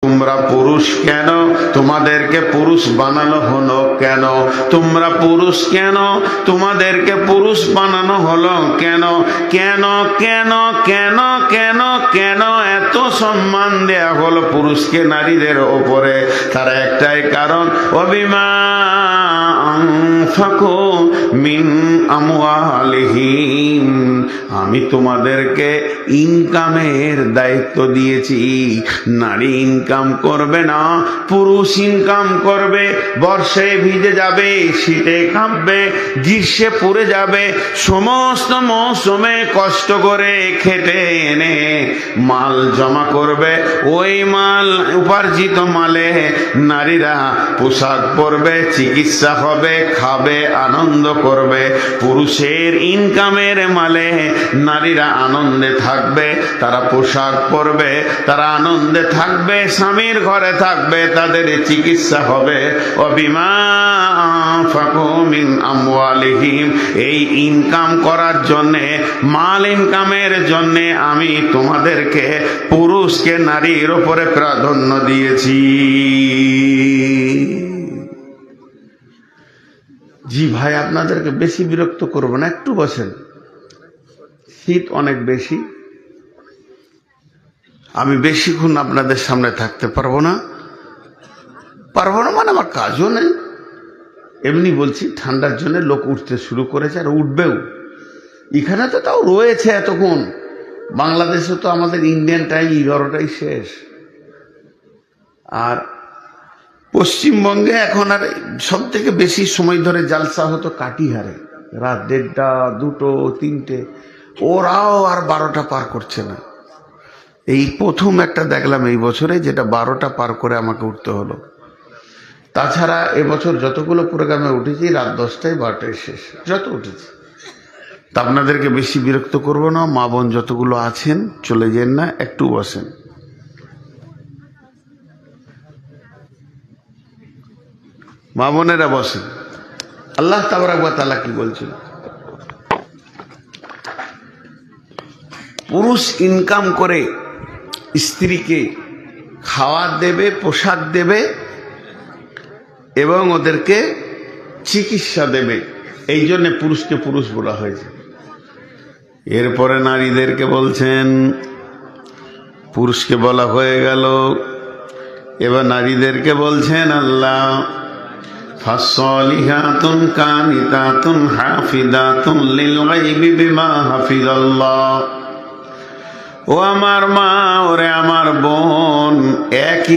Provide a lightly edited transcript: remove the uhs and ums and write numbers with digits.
তোমরা পুরুষ কেন? তোমাদেরকে পুরুষ বানানো হলো কেন? তোমরা পুরুষ কেন? তোমাদেরকে পুরুষ বানানো হলো কেন? কেন কেন কেন কেন কেন এত সম্মান দেয়া হলো পুরুষকে নারীদের ওপরে? তার একটাই কারণ, অবিমা আনফাকু মিন আমওয়ালিহিম, আমি তোমাদেরকে ইনকামের দায়িত্ব দিয়েছি। নারী ইনকাম করবে না, পুরুষ ইনকাম করবে। বর্ষায় ভিজে যাবে, শীতে কাঁপবে, গ্রীষ্মে পুড়ে যাবে, সমস্ত মৌসুমে কষ্ট করে খেটে এনে মাল জমা করবে। ওই মাল, উপার্জিত মালে নারীরা পোশাক পরবে, চিকিৎসা হবে, খাবে, আনন্দ করবে। পুরুষের ইনকামের মালে নারীরা আনন্দে থাকবে, তারা পোশাক পরবে, তারা আনন্দে থাকবে, স্বামীর ঘরে থাকবে, তাদের চিকিৎসা হবে। অবিমা আনফাকু মিন আমওয়ালিহিম, এই ইনকাম করার জন্যে, মাল ইনকামের জন্যে আমি তোমাদেরকে পুরুষকে নারীর উপরে প্রাধান্য দিয়েছি। জি ভাই, আপনাদেরকে বেশি বিরক্ত করব না, একটু বসেন। শীত অনেক বেশি, আমি বেশিক্ষণ আপনাদের সামনে থাকতে পারবো না। মানে আমার কাজও নেই, এমনি বলছি। ঠান্ডার জন্য লোক উঠতে শুরু করেছে, আর উঠবেও। এখানে তো তাও রয়েছে এতক্ষণ। বাংলাদেশে তো আমাদের ইন্ডিয়ান টাইম 11টাই শেষ, আর পশ্চিমবঙ্গে এখন আর সব থেকে বেশি সময় ধরে জালসা হতো কাটিহারে, রাত 1:30, 2, 3টে। ওরাও আর 12টা পার করছে না। এই প্রথম একটা দেখলাম এই বছরে, যেটা 12টা পার করে আমাকে উঠতে হলো। তাছাড়া এবছর যতগুলো প্রোগ্রামে উঠেছি রাত 10টায় 12টায় শেষ, যত উঠেছি। তা আপনাদেরকে বেশি বিরক্ত করব না। মা বোন যতগুলো আছেন চলে যান না, একটু বসেন। মা বোনেরা বসেন। আল্লাহ তাবারক ওয়া তাআলা কি বলছেন? পুরুষ ইনকাম করে স্ত্রীকে খাওয়া দেবে, পোশাক দেবে এবং ওদেরকে চিকিৎসা দেবে। এই জন্য পুরুষকে পুরুষ বলা হয়েছে। এরপরে নারীদেরকে বলছেন, পুরুষকে বলা হয়ে গেল, এবার নারীদেরকে বলছেন আল্লাহ, ফাসলিহাতুন কানিতাতুন হাফিদাতুন লিল গায়বি বিমা হাফিজাল্লাহ। ও আমার মা, ওরে আমার বোন, একই